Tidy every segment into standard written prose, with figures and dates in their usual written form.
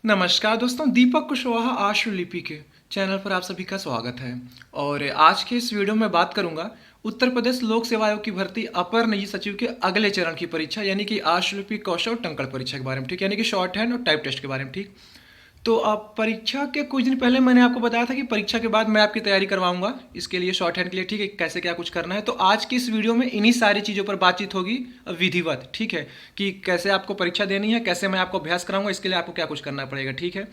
नमस्कार दोस्तों, दीपक कुशवाहा आशुलिपि के चैनल पर आप सभी का स्वागत है। और आज के इस वीडियो में बात करूंगा उत्तर प्रदेश लोक सेवा आयोग की भर्ती अपर निजी सचिव के अगले चरण की परीक्षा यानी कि आशुलिपि कौशल टंकण परीक्षा के बारे में, ठीक, यानी कि शॉर्ट हैंड और टाइप टेस्ट के बारे में, ठीक। तो अब परीक्षा के कुछ दिन पहले मैंने आपको बताया था कि परीक्षा के बाद मैं आपकी तैयारी करवाऊंगा इसके लिए, शॉर्ट हैंड के लिए, ठीक है, कैसे क्या कुछ करना है। तो आज की इस वीडियो में इन्हीं सारी चीज़ों पर बातचीत होगी विधिवत, ठीक है, कि कैसे आपको परीक्षा देनी है, कैसे मैं आपको अभ्यास कराऊंगा, इसके लिए आपको क्या कुछ करना पड़ेगा, ठीक है।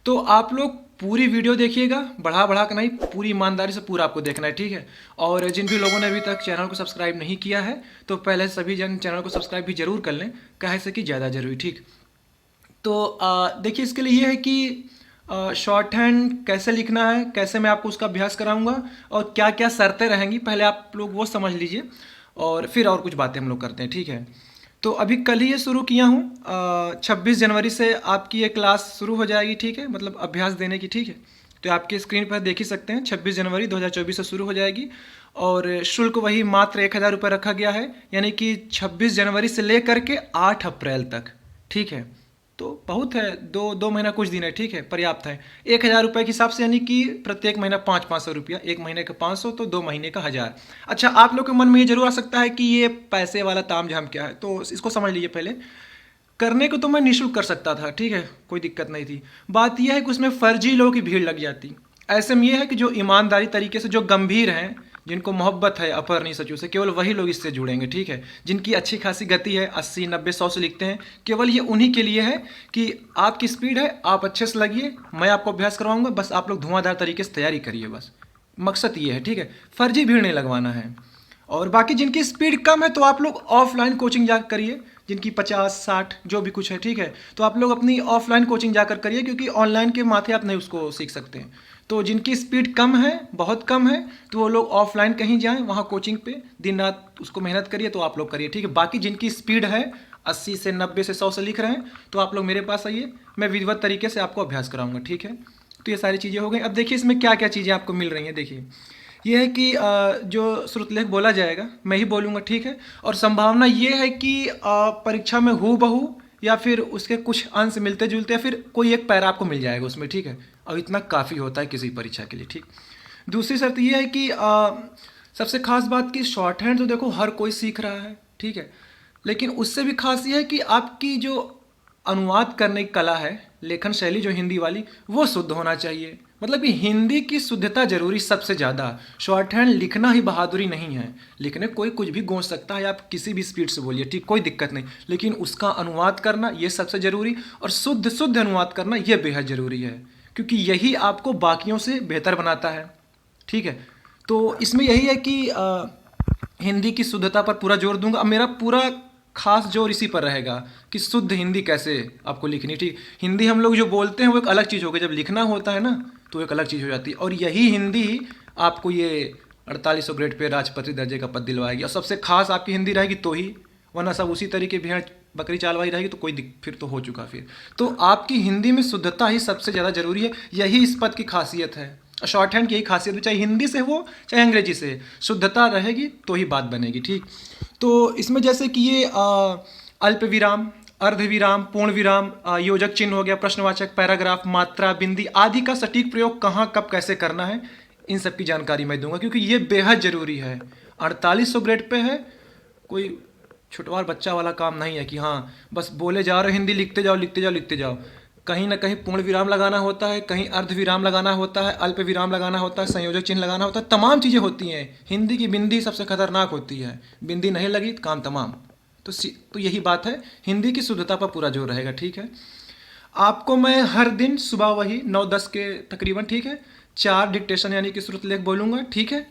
तो आप लोग पूरी वीडियो देखिएगा, बढ़ा बढ़ा कर नहीं, पूरी ईमानदारी से पूरा आपको देखना है, ठीक है। और जिन भी लोगों ने अभी तक चैनल को सब्सक्राइब नहीं किया है तो पहले सभी जन चैनल को सब्सक्राइब भी जरूर कर लें, कहे से कि ज़्यादा जरूरी, ठीक। तो देखिए, इसके लिए ये है कि शॉर्ट हैंड कैसे लिखना है, कैसे मैं आपको उसका अभ्यास कराऊंगा और क्या क्या शर्तें रहेंगी, पहले आप लोग वो समझ लीजिए और फिर और कुछ बातें हम लोग करते हैं, ठीक है। तो अभी कल ही ये शुरू किया हूँ, 26 जनवरी से आपकी ये क्लास शुरू हो जाएगी, ठीक है, मतलब अभ्यास देने की, ठीक है। तो आपके स्क्रीन पर देख ही सकते हैं, 26 जनवरी 2024 से शुरू हो जाएगी और शुल्क वही मात्र 1000 रुपये रखा गया है, यानी कि 26 जनवरी से लेकर के 8 अप्रैल तक, ठीक है। तो बहुत है, दो महीना कुछ दिन है, ठीक है, पर्याप्त है। 1000 रुपये के हिसाब से, यानी कि प्रत्येक महीना 500 रुपया, एक महीने का 500 तो 2 महीने का 1000। अच्छा, आप लोग के मन में ये जरूर आ सकता है कि ये पैसे वाला ताम झाम क्या है, तो इसको समझ लीजिए। पहले करने को तो मैं निःशुल्क कर सकता था, ठीक है, कोई दिक्कत नहीं थी। बात यह है कि उसमें फर्जी लोगों की भीड़ लग जाती। ऐसे में यह है कि जो ईमानदारी तरीके से, जो गंभीर हैं, जिनको मोहब्बत है अपर निजी सचिव से, केवल वही लोग इससे जुड़ेंगे, ठीक है। जिनकी अच्छी खासी गति है, 80, 90, 100 से लिखते हैं, केवल ये उन्हीं के लिए है कि आपकी स्पीड है, आप अच्छे से लगिए, मैं आपको अभ्यास करवाऊंगा, बस आप लोग धुआंधार तरीके से तैयारी करिए, बस मकसद ये है, ठीक है। फर्जी भीड़ नहीं लगवाना है। और बाकी जिनकी स्पीड कम है तो आप लोग ऑफलाइन कोचिंग जाकर करिए, जिनकी 50, 60 जो भी कुछ है, ठीक है। तो आप लोग अपनी ऑफलाइन कोचिंग जाकर करिए, क्योंकि ऑनलाइन के माथे आप नहीं उसको सीख सकते हैं। तो जिनकी स्पीड कम है, बहुत कम है, तो वो लोग ऑफलाइन कहीं जाएं, वहाँ कोचिंग पे दिन रात उसको मेहनत करिए, तो आप लोग करिए, ठीक है। बाकी जिनकी स्पीड है 80 से 90 से 100 से लिख रहे हैं, तो आप लोग मेरे पास आइए, मैं विधिवत तरीके से आपको अभ्यास कराऊंगा, ठीक है। तो ये सारी चीज़ें हो गई। अब देखिए इसमें क्या क्या चीज़ें आपको मिल रही हैं। देखिए ये है कि जो श्रुतलेख बोला जाएगा मैं ही बोलूँगा, ठीक है। और संभावना ये है कि परीक्षा में हूबहू या फिर उसके कुछ अंश मिलते जुलते, या फिर कोई एक पैरा आपको मिल जाएगा उसमें, ठीक है। और इतना काफ़ी होता है किसी परीक्षा के लिए, ठीक। दूसरी शर्त ये है कि सबसे खास बात कि शॉर्ट हैंड तो देखो हर कोई सीख रहा है, ठीक है, लेकिन उससे भी खास ये है कि आपकी जो अनुवाद करने की कला है, लेखन शैली जो हिंदी वाली, वो शुद्ध होना चाहिए। मतलब कि हिंदी की शुद्धता जरूरी सबसे ज़्यादा। शॉर्ट हैंड लिखना ही बहादुरी नहीं है, लिखने कोई कुछ भी गूंज सकता है, आप किसी भी स्पीड से बोलिए, ठीक, कोई दिक्कत नहीं, लेकिन उसका अनुवाद करना ये सबसे ज़रूरी, और शुद्ध शुद्ध अनुवाद करना ये बेहद ज़रूरी है, क्योंकि यही आपको बाकियों से बेहतर बनाता है, ठीक है। तो इसमें यही है कि हिंदी की शुद्धता पर पूरा जोर दूंगा। अब मेरा पूरा खास जोर इसी पर रहेगा कि शुद्ध हिंदी कैसे आपको लिखनी, ठीक। हिंदी हम लोग जो बोलते हैं वो एक अलग चीज़ हो गई, जब लिखना होता है ना तो एक अलग चीज़ हो जाती है, और यही हिंदी आपको ये 4800 ग्रेड पे राष्ट्रपति दर्जे का पद दिलवाएगी। और सबसे खास आपकी हिंदी रहेगी तो ही, वरना सब उसी तरीके भेड़ बकरी चालवाई रहेगी तो फिर तो हो चुका। फिर तो आपकी हिंदी में शुद्धता ही सबसे ज़्यादा जरूरी है, यही इस पद की खासियत है। शॉर्ट हैंड की यही खासियत है, चाहे हिंदी से हो चाहे अंग्रेजी से, शुद्धता रहेगी तो ही बात बनेगी, ठीक। तो इसमें जैसे कि ये अल्प विराम, अर्ध विराम, पूर्ण विराम, योजक चिन्ह हो गया, प्रश्नवाचक, पैराग्राफ, मात्रा, बिंदी आदि का सटीक प्रयोग कहाँ कब कैसे करना है, इन सब की जानकारी मैं दूंगा, क्योंकि ये बेहद ज़रूरी है। 4800 ग्रेड पे है, कोई छुटवार बच्चा वाला काम नहीं है कि हाँ बस बोले जा रहे हिंदी, लिखते जाओ लिखते जाओ लिखते जाओ। कहीं ना कहीं पूर्ण विराम लगाना होता है, कहीं अर्ध विराम लगाना होता है, अल्प विराम लगाना होता है, संयोजक चिन्ह लगाना होता है, तमाम चीज़ें होती हैं। हिंदी की बिंदी सबसे खतरनाक होती है, बिंदी नहीं लगी तो काम तमाम। तो यही बात है, हिंदी की शुद्धता पर पूरा जोर रहेगा, ठीक है। आपको मैं हर दिन सुबह वही 9-10 के तकरीबन, ठीक है, 4 डिक्टेशन यानी कि श्रुतलेख बोलूँगा, ठीक है।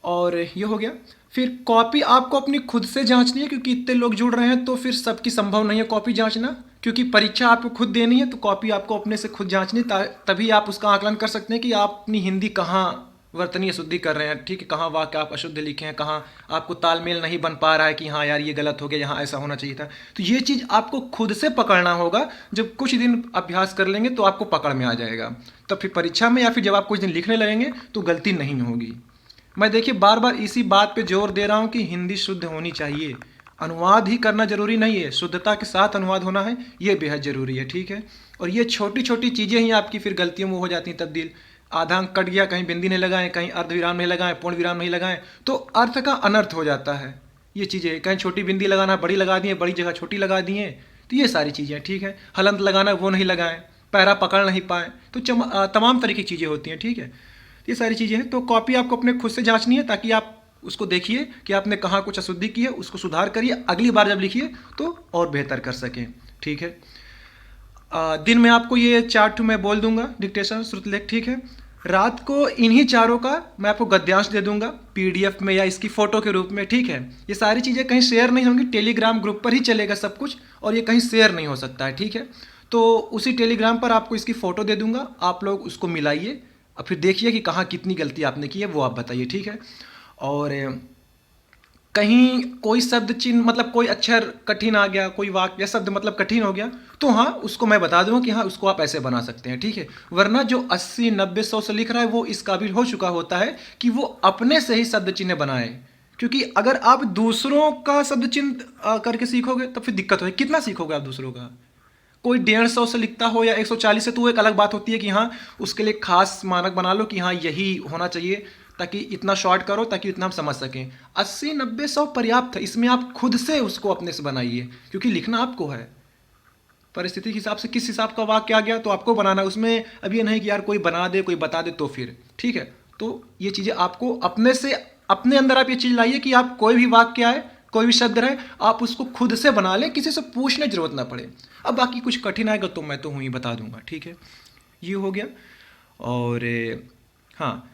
और ये हो गया। फिर कॉपी आपको अपनी खुद से जांचनी है, क्योंकि इतने लोग जुड़ रहे हैं तो फिर सबकी संभव नहीं है कॉपी जांचना, क्योंकि परीक्षा आपको खुद देनी है, तो कॉपी आपको अपने से खुद जांचनी, तभी आप उसका आकलन कर सकते हैं कि आप अपनी हिंदी कहाँ वर्तनीय शुद्धि कर रहे हैं, ठीक है, कहाँ वाक्य आप अशुद्ध लिखे हैं, कहाँ आपको तालमेल नहीं बन पा रहा है कि हाँ यार ये गलत हो गया, यहाँ ऐसा होना चाहिए था। तो ये चीज़ आपको खुद से पकड़ना होगा। जब कुछ दिन अभ्यास कर लेंगे तो आपको पकड़ में आ जाएगा, तब फिर परीक्षा में या फिर जब आप कुछ दिन लिखने लगेंगे तो गलती नहीं होगी। मैं देखिए बार बार इसी बात पे जोर दे रहा हूँ कि हिंदी शुद्ध होनी चाहिए। अनुवाद ही करना जरूरी नहीं है, शुद्धता के साथ अनुवाद होना है, ये बेहद जरूरी है। ठीक है। और ये छोटी छोटी चीज़ें ही आपकी फिर गलतियों में हो जाती हैं तब्दील। आधा अंक कट गया, कहीं बिंदी नहीं लगाएं, कहीं अर्ध विराम नहीं लगाएं, पूर्ण विराम नहीं लगाएं, तो अर्थ का अनर्थ हो जाता है। ये चीज़ें, कहीं छोटी बिंदी लगाना बड़ी लगा दिए, बड़ी जगह छोटी लगा दिए, तो ये सारी चीज़ें। ठीक है। हलंत लगाना वो नहीं लगाएं, पैरा पकड़ नहीं पाए, तो तमाम तरह की चीज़ें होती हैं। ठीक है। ये सारी चीज़ें हैं। तो कॉपी आपको अपने खुद से जांचनी है, ताकि आप उसको देखिए कि आपने कहाँ कुछ अशुद्धि की है, उसको सुधार करिए, अगली बार जब लिखिए तो और बेहतर कर सकें। ठीक है। दिन में आपको ये 4 मैं बोल दूंगा डिक्टेशन श्रुतलेख। ठीक है। रात को इन्हीं चारों का मैं आपको गद्यांश दे दूंगा पीडीएफ में या इसकी फोटो के रूप में। ठीक है। ये सारी चीज़ें कहीं शेयर नहीं होंगी, टेलीग्राम ग्रुप पर ही चलेगा सब कुछ, और ये कहीं शेयर नहीं हो सकता है। ठीक है। तो उसी टेलीग्राम पर आपको इसकी फ़ोटो दे दूंगा, आप लोग उसको मिलाइए और फिर देखिए कि कहाँ कितनी गलती आपने की है, वो आप बताइए। ठीक है। और कहीं कोई शब्द चिन्ह मतलब कोई अक्षर कठिन आ गया, कोई वाक्य या शब्द मतलब कठिन हो गया, तो हाँ उसको मैं बता दूंगा कि हाँ उसको आप ऐसे बना सकते हैं। ठीक है। वरना जो 80 90 100 से लिख रहा है वो इस काबिल हो चुका होता है कि वो अपने से ही शब्द चिन्ह बनाए। क्योंकि अगर आप दूसरों का शब्द चिन्ह करके सीखोगे तो फिर दिक्कत होगी। कितना सीखोगे आप दूसरों का? कोई 150 से लिखता हो या 140 से, तो वो एक अलग बात होती है कि हाँ उसके लिए खास मानक बना लो कि हाँ यही होना चाहिए, ताकि इतना शॉर्ट करो ताकि इतना हम समझ सकें। 80 90 100 पर्याप्त है। इसमें आप खुद से उसको अपने से बनाइए, क्योंकि लिखना आपको है। परिस्थिति के हिसाब से किस हिसाब का वाक्य आ गया तो आपको बनाना है। उसमें अब ये नहीं कि यार कोई बना दे, कोई बता दे तो फिर ठीक है। तो ये चीज़ें आपको अपने से, अपने अंदर आप ये चीज़ लाइए कि आप कोई भी वाक्य आए, कोई भी शब्द रहे, आप उसको खुद से बना लें, किसी से पूछने की जरूरत ना पड़े। अब बाकी कुछ कठिन आएगा तो मैं तो हूँ ही बता दूंगा। ठीक है। ये हो गया। और हाँ,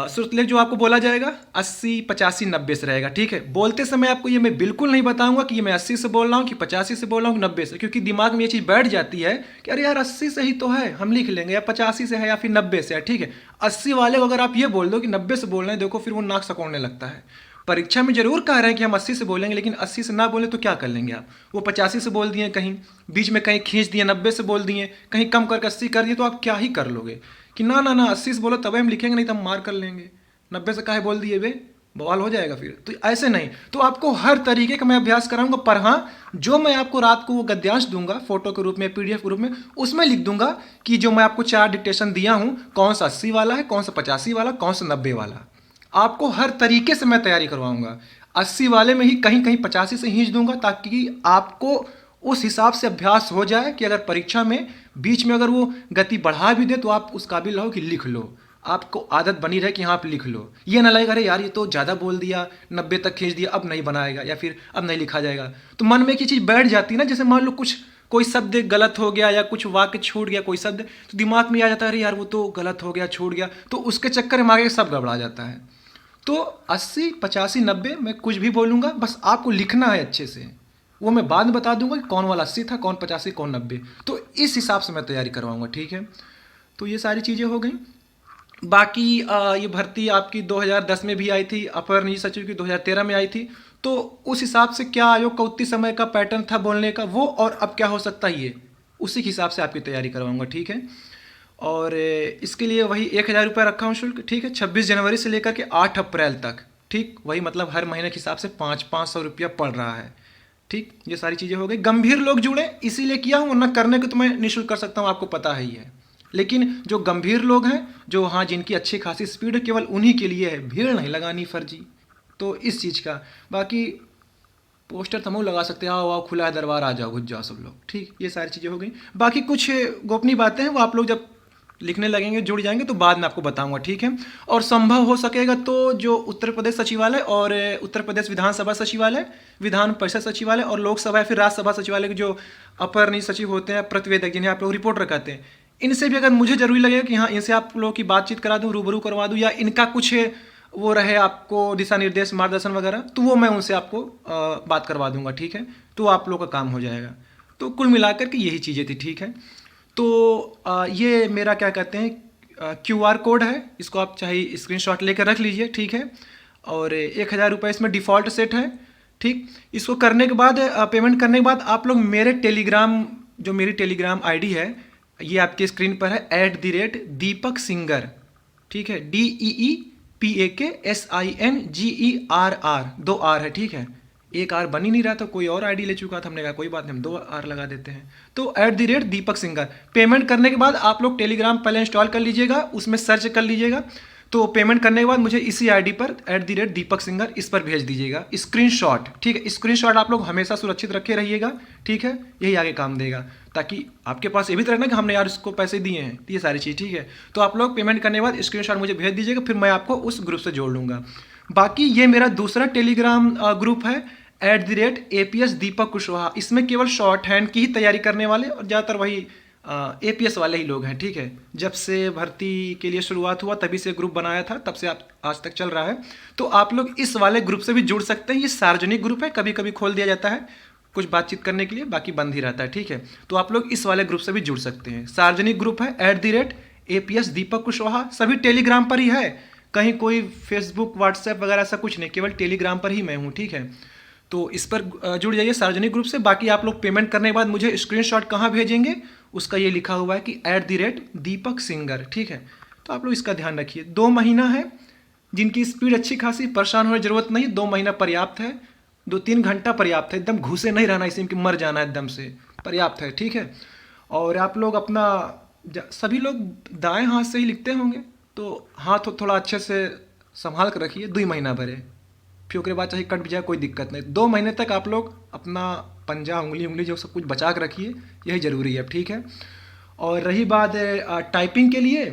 श्रुतलेख जो आपको बोला जाएगा 80 85 90 से रहेगा। ठीक है। बोलते समय आपको ये मैं बिल्कुल नहीं बताऊंगा कि ये मैं 80 से बोल रहा हूँ कि 85 से बोल रहा हूँ कि 90 से, क्योंकि दिमाग में ये चीज़ बैठ जाती है कि अरे यार 80 से ही तो है, हम लिख लेंगे, या 85 से है या फिर 90 से है। ठीक है। 80 वाले को अगर आप ये बोल दो कि 90 से बोल रहे हैं, देखो फिर वो नाक सकोड़ने लगता है। परीक्षा में जरूर कह रहे हैं कि हम 80 से बोलेंगे, लेकिन 80 से ना बोले तो क्या कर लेंगे आप? वो 85 से बोल दिए, कहीं बीच में कहीं खींच दिए 90 से बोल दिए, कहीं कम करके 80 कर दिए, तो आप क्या ही कर लोगे कि ना ना ना 80 से बोलो तब हम लिखेंगे, नहीं तो हम मार कर लेंगे। 90 से काहे बोल दिए बे, बवाल हो जाएगा फिर। तो ऐसे नहीं, तो आपको हर तरीके का मैं अभ्यास कराऊंगा। पर हाँ, जो मैं आपको रात को वो गद्यांश दूंगा फोटो के रूप में, पीडीएफ के रूप में, उसमें लिख दूंगा कि जो मैं आपको 4 डिक्टेशन दिया हूं, कौन सा 80 वाला है, कौन सा 85 वाला, कौन सा 90 वाला। आपको हर तरीके से मैं तैयारी करवाऊंगा। 80 वाले में ही कहीं कहीं 85 से खींच दूंगा, ताकि आपको उस हिसाब से अभ्यास हो जाए कि अगर परीक्षा में बीच में अगर वो गति बढ़ा भी दे तो आप उस काबिल रहो कि लिख लो। आपको आदत बनी रहे कि हाँ आप लिख लो, ये ना लगेगा अरे यार ये तो ज़्यादा बोल दिया, 90 तक खींच दिया, अब नहीं बनाएगा या फिर अब नहीं लिखा जाएगा। तो मन में एक चीज़ बैठ जाती है ना, जैसे मान लो कुछ कोई शब्द गलत हो गया या कुछ वाक्य छूट गया, कोई शब्द, तो दिमाग में आ जाता है अरे यार वो तो गलत हो गया, छूट गया, तो उसके चक्कर में आगे सब गड़बड़ा जाता है। तो 80 85 90 मैं कुछ भी बोलूँगा, बस आपको लिखना है अच्छे से। वो मैं बाद में बता दूंगा कि कौन वाला 80 था, कौन 85, कौन 90। तो इस हिसाब से मैं तैयारी करवाऊंगा। ठीक है। तो ये सारी चीज़ें हो गई। बाकी ये भर्ती आपकी 2010 में भी आई थी, अपर निजी सचिव की 2013 में आई थी। तो उस हिसाब से क्या आयोग का उतनी समय का पैटर्न था बोलने का, वो और अब क्या हो सकता है, ये उसी के हिसाब से आपकी तैयारी करवाऊंगा। ठीक है। और इसके लिए वही 1000 रुपये रखा हूँ शुल्क। ठीक है। 26 जनवरी से लेकर के 8 अप्रैल तक। ठीक, वही मतलब हर महीने के हिसाब से 500 रुपया पड़ रहा है। ठीक, ये सारी चीज़ें हो गई। गंभीर लोग जुड़े इसीलिए किया हूँ, वरना करने को तो मैं निःशुल्क कर सकता हूँ, आपको पता ही है। लेकिन जो गंभीर लोग हैं, जो हाँ जिनकी अच्छी खासी स्पीड है, केवल उन्हीं के लिए है, भीड़ नहीं लगानी फर्जी। तो इस चीज़ का बाकी पोस्टर तमू लगा सकते हैं, आओ आओ खुला है दरबार, आ जाओ, घुस जाओ सब लोग। ठीक, ये सारी चीज़ें हो गई। बाकी कुछ गोपनीय बातें हैं, वो आप लोग जब लिखने लगेंगे, जुड़ जाएंगे, तो बाद में आपको बताऊंगा। ठीक है। और संभव हो सकेगा तो जो उत्तर प्रदेश सचिवालय और उत्तर प्रदेश विधानसभा सचिवालय, विधान परिषद सचिवालय और लोकसभा या फिर राज्यसभा सचिवालय के जो अपर निजी सचिव होते हैं, प्रतिवेदक जिन्हें आप लोग रिपोर्टर कहते हैं, इनसे भी अगर मुझे जरूरी लगेगा कि हाँ इनसे आप लोगों की बातचीत करा दूँ, रूबरू करवा दूँ, या इनका कुछ वो रहे आपको दिशा निर्देश मार्गदर्शन वगैरह, तो वो मैं उनसे आपको बात करवा दूंगा। ठीक है। तो आप लोग का काम हो जाएगा। तो कुल मिलाकर के यही चीज़ें थी। ठीक है। तो ये मेरा क्या कहते हैं QR कोड है, इसको आप चाहे स्क्रीनशॉट लेकर रख लीजिए। ठीक है। और 1000 रुपये इसमें डिफ़ॉल्ट सेट है। ठीक, इसको करने के बाद पेमेंट करने के बाद आप लोग मेरे टेलीग्राम, जो मेरी टेलीग्राम ID है, ये आपके स्क्रीन पर है, @दीपक सिंगर। ठीक है, DEE PAKSINGERR, 2 आर है, ठीक है। एक आर बन ही नहीं रहा था, कोई और आईडी ले चुका था, हमने कहा कोई बात नहीं, हम 2 आर लगा देते हैं। तो @दीपक सिंगर। पेमेंट करने के बाद आप लोग टेलीग्राम पहले इंस्टॉल कर लीजिएगा, उसमें सर्च कर लीजिएगा। तो पेमेंट करने के बाद मुझे इसी आईडी पर @दीपक सिंगर इस पर भेज दीजिएगा स्क्रीनशॉट, ठीक है। स्क्रीनशॉट आप लोग हमेशा सुरक्षित रखे रहिएगा, ठीक है। यही आगे काम देगा, ताकि आपके पास ये भी तो रहना कि हमने यार इसको पैसे दिए हैं, ये सारी चीज़, ठीक है। तो आप लोग पेमेंट करने के बाद स्क्रीनशॉट मुझे भेज दीजिएगा, फिर मैं आपको उस ग्रुप से जोड़ लूँगा। बाकी ये मेरा दूसरा टेलीग्राम ग्रुप है @APS दीपक कुशवाहा। इसमें केवल शॉर्ट हैंड की ही तैयारी करने वाले और ज़्यादातर वही APS वाले ही लोग हैं, ठीक है। जब से भर्ती के लिए शुरुआत हुआ तभी से ग्रुप बनाया था, तब से आज तक चल रहा है। तो आप लोग इस वाले ग्रुप से भी जुड़ सकते हैं। ये सार्वजनिक ग्रुप है, कभी कभी खोल दिया जाता है कुछ बातचीत करने के लिए, बाकी बंद ही रहता है, ठीक है। तो आप लोग इस वाले ग्रुप से भी जुड़ सकते हैं। सार्वजनिक ग्रुप है @APS दीपक कुशवाहा, सभी टेलीग्राम पर ही है, कहीं कोई फेसबुक व्हाट्सएप वगैरह ऐसा कुछ नहीं, केवल टेलीग्राम पर ही मैं हूँ, ठीक है। तो इस पर जुड़ जाइए सार्वजनिक ग्रुप से। बाकी आप लोग पेमेंट करने के बाद मुझे स्क्रीनशॉट कहाँ भेजेंगे, उसका ये लिखा हुआ है कि @दीपक सिंगर, ठीक है। तो आप लोग इसका ध्यान रखिए। 2 महीना है, जिनकी स्पीड अच्छी खासी, परेशान होने की जरूरत नहीं, 2 महीना पर्याप्त है, 2-3 घंटा पर्याप्त है, एकदम घुसे नहीं रहना इसी में कि मर जाना एकदम से, पर्याप्त है, ठीक है। और आप लोग अपना सभी लोग दाएं हाथ से ही लिखते होंगे, तो हाथ थोड़ा अच्छे से संभाल कर रखिए। 2 महीना भरे, फिर उसके बाद चाहे कट भी जाए कोई दिक्कत नहीं। 2 महीने तक आप लोग अपना पंजा उंगली जो सब कुछ बचा कर रखिए, यही ज़रूरी है, ठीक है। और रही बात टाइपिंग के लिए,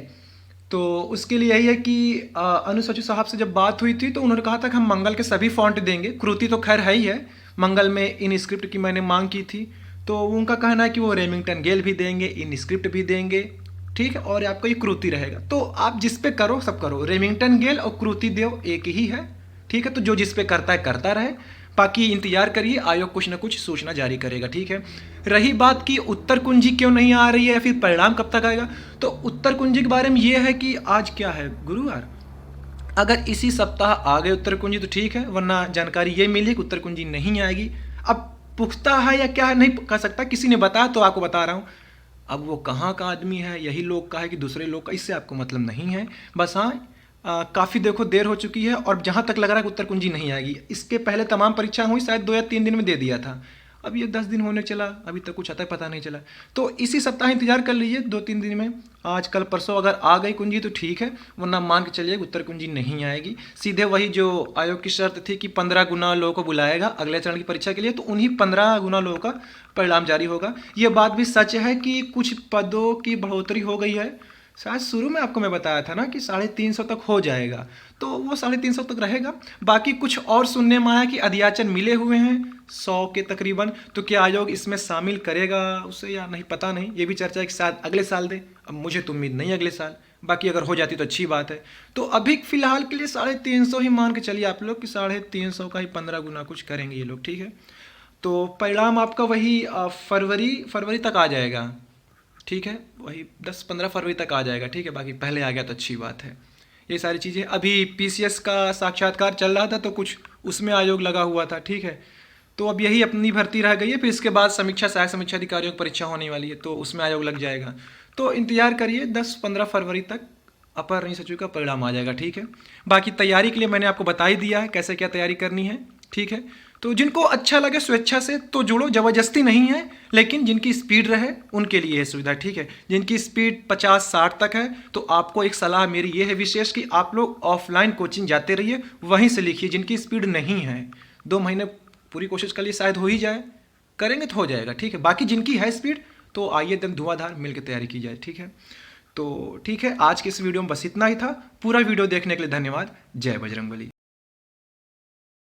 तो उसके लिए यही है कि अनु सचिव साहब से जब बात हुई थी तो उन्होंने कहा था कि हम मंगल के सभी फॉन्ट देंगे। कृति तो खैर है ही है, मंगल में इन स्क्रिप्ट की मैंने मांग की थी, तो उनका कहना है कि वो रेमिंगटन गेल भी देंगे, इन स्क्रिप्ट भी देंगे, ठीक है। और आपका ये कृति रहेगा, तो आप जिस पे करो सब करो, रेमिंगटन गेल और कृति देव एक ही है, ठीक है। तो जो जिस पे करता है करता रहे, बाकी इंतजार करिए, आयोग कुछ ना कुछ सूचना जारी करेगा, ठीक है। रही बात कि उत्तर कुंजी क्यों नहीं आ रही है या फिर परिणाम कब तक आएगा, तो उत्तर कुंजी के बारे में ये है कि आज क्या है, गुरुवार, अगर इसी सप्ताह आ गए उत्तर कुंजी तो ठीक है, वरना जानकारी ये मिली कि उत्तर कुंजी नहीं आएगी। अब पुख्ता है या क्या है नहीं कह सकता, किसी ने बताया तो आपको बता रहा हूँ। अब वो कहाँ का आदमी है, यही लोग का है कि दूसरे लोग का, इससे आपको मतलब नहीं है। बस हाँ, काफ़ी देखो देर हो चुकी है और जहाँ तक लग रहा है कि उत्तर कुंजी नहीं आएगी। इसके पहले तमाम परीक्षा हुई, शायद 2 या 3 दिन में दे दिया था, अब ये 10 दिन होने चला, अभी तक कुछ आता है पता नहीं चला। तो इसी सप्ताह इंतजार कर लीजिए, 2-3 दिन में, आज कल परसों अगर आ गई कुंजी तो ठीक है, वरना मान के चलिए उत्तर कुंजी नहीं आएगी। सीधे वही जो आयोग की शर्त थी कि 15 गुना लोगों को बुलाएगा अगले चरण की परीक्षा के लिए, तो उन्हीं 15 गुना लोगों का परिणाम जारी होगा। ये बात भी सच है कि कुछ पदों की बढ़ोतरी हो गई है, शायद शुरू में आपको मैं बताया था ना कि 350 तक हो जाएगा, तो वो 350 तक रहेगा। बाकी कुछ और सुनने में आया कि अध्याचन मिले हुए हैं 100 के तकरीबन, तो क्या आयोग इसमें शामिल करेगा उसे या नहीं, पता नहीं। ये भी चर्चा है कि शायद अगले साल दे, अब मुझे तो उम्मीद नहीं अगले साल, बाकी अगर हो जाती तो अच्छी बात है। तो अभी फिलहाल के लिए 350 ही मान के चलिए आप लोग कि 350 का ही 15 गुना कुछ करेंगे ये लोग, ठीक है। तो परिणाम आपका वही फरवरी तक आ जाएगा, ठीक है, वही 10-15 फरवरी तक आ जाएगा, ठीक है। बाकी पहले आ गया तो अच्छी बात है। ये सारी चीज़ें, अभी PCS का साक्षात्कार चल रहा था तो कुछ उसमें आयोग लगा हुआ था, ठीक है। तो अब यही अपनी भर्ती रह गई है, फिर इसके बाद सहायक समीक्षा अधिकारियों की परीक्षा होने वाली है, तो उसमें आयोग लग जाएगा। तो इंतजार करिए, 10-15 फरवरी तक अपर रही सचिव का परिणाम आ जाएगा, ठीक है। बाकी तैयारी के लिए मैंने आपको बता ही दिया है कैसे क्या तैयारी करनी है, ठीक है। तो जिनको अच्छा लगे स्वेच्छा से तो जुड़ो, ज़बरदस्ती नहीं है, लेकिन जिनकी स्पीड रहे उनके लिए है सुविधा, ठीक है। जिनकी स्पीड 50-60 तक है तो आपको एक सलाह मेरी ये है विशेष कि आप लोग ऑफलाइन कोचिंग जाते रहिए, वहीं से लिखिए। जिनकी स्पीड नहीं है 2 महीने पूरी कोशिश कर लिए, शायद हो ही जाए, करेंगे तो हो जाएगा, ठीक है। बाकी जिनकी है स्पीड तो आइए एकदम धुआंधार मिल के तैयारी की जाए, ठीक है। तो ठीक है, आज के इस वीडियो में बस इतना ही था। पूरा वीडियो देखने के लिए धन्यवाद। जय बजरंगबली।